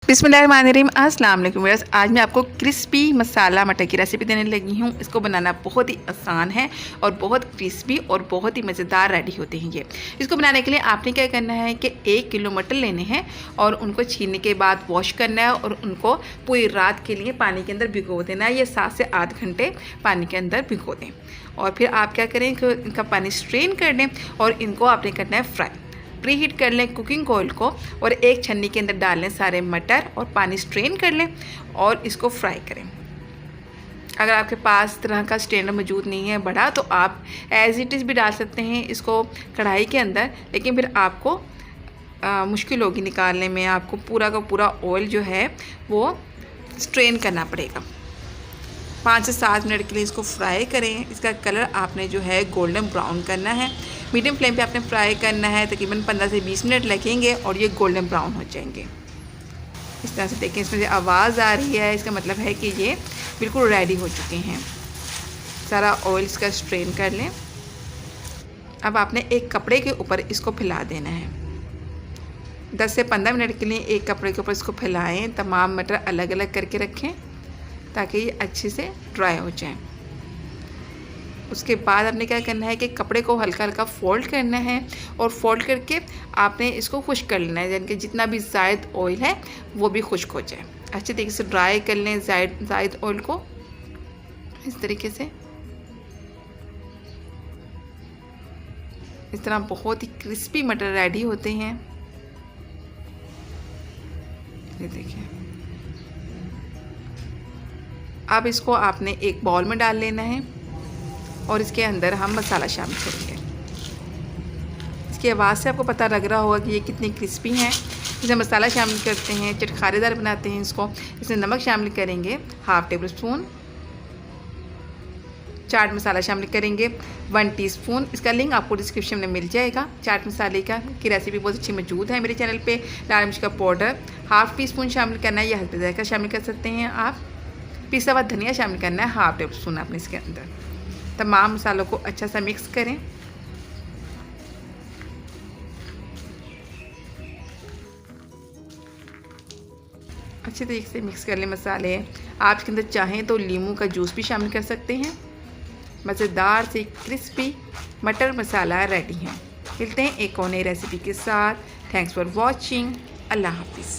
बिस्मिल्लाहिर्रहमानिर्रहीम। अस्सलाम वालेकुम व्यूअर्स। आज मैं आपको क्रिस्पी मसाला मटर की रेसिपी देने लगी हूँ। इसको बनाना बहुत ही आसान है और बहुत क्रिस्पी और बहुत ही मज़ेदार रेडी होते हैं ये। इसको बनाने के लिए आपने क्या करना है कि 1 किलो मटर लेने हैं और उनको छीलने के बाद वॉश करना है और उनको पूरी रात के लिए पानी के अंदर भिगो देना है। ये 7 से 8 घंटे पानी के अंदर भिगो दें और फिर आप क्या करें कि इनका पानी स्ट्रेन कर दें और इनको आपने करना है फ्राई। प्री हीट कर लें कुकिंग ऑयल को और एक छन्नी के अंदर डाल लें सारे मटर और पानी स्ट्रेन कर लें और इसको फ्राई करें। अगर आपके पास इस तरह का स्ट्रेनर मौजूद नहीं है बड़ा, तो आप एज इट इज़ भी डाल सकते हैं इसको कढ़ाई के अंदर, लेकिन फिर आपको मुश्किल होगी निकालने में। आपको पूरा का पूरा ऑयल जो है वो स्ट्रेन करना पड़ेगा। 5 से 7 मिनट के लिए इसको फ्राई करें। इसका कलर आपने जो है गोल्डन ब्राउन करना है। मीडियम फ्लेम पे आपने फ्राई करना है। तकरीबन 15 से 20 मिनट लगेंगे और ये गोल्डन ब्राउन हो जाएंगे। इस तरह से देखें, इसमें से आवाज़ आ रही है, इसका मतलब है कि ये बिल्कुल रेडी हो चुके हैं। सारा ऑयल इसका स्ट्रेन कर लें। अब आपने एक कपड़े के ऊपर इसको फैला देना है। 10 से 15 मिनट के लिए एक कपड़े के ऊपर इसको फैलाएँ। तमाम मटर अलग अलग करके रखें ताकि ये अच्छे से ड्राई हो जाए। उसके बाद आपने क्या करना है कि कपड़े को हल्का हल्का फोल्ड करना है और फोल्ड करके आपने इसको खुश्क कर लेना है, यानी कि जितना भी ज़ायद ऑयल है वो भी खुश्क हो जाए। अच्छे तरीके से ड्राई कर लें ज़ायद ऑयल को। इस तरीके से इस तरह बहुत ही क्रिस्पी मटर रेडी होते हैं। ये देखिए, अब इसको आपने एक बाउल में डाल लेना है और इसके अंदर हम मसाला शामिल करेंगे। इसकी आवाज़ से आपको पता लग रहा होगा कि ये कितनी क्रिस्पी हैं। इसमें मसाला शामिल करते हैं, चटखारेदार बनाते हैं इसको। इसमें नमक शामिल करेंगे 1/2 टेबल स्पून, चाट मसाला शामिल करेंगे 1 टीस्पून। इसका लिंक आपको डिस्क्रिप्शन में मिल जाएगा। चाट मसाले की रेसिपी बहुत अच्छी मौजूद है मेरे चैनल पे। लाल मिर्च का पाउडर 1/2 टीस्पून शामिल करना है, या हल्दी जायका शामिल कर सकते हैं आप। पिसा हुआ धनिया शामिल करना है 1/2 टेबल स्पून आपने इसके अंदर। तमाम मसालों को अच्छा सा मिक्स करें। अच्छे तरीके से मिक्स कर लें मसाले। आप इसके अंदर चाहें तो नींबू का जूस भी शामिल कर सकते हैं। मज़ेदार से क्रिस्पी मटर मसाला रेडी है। मिलते हैं एक और नई रेसिपी के साथ। Thanks for watching. अल्लाह हाफिज़।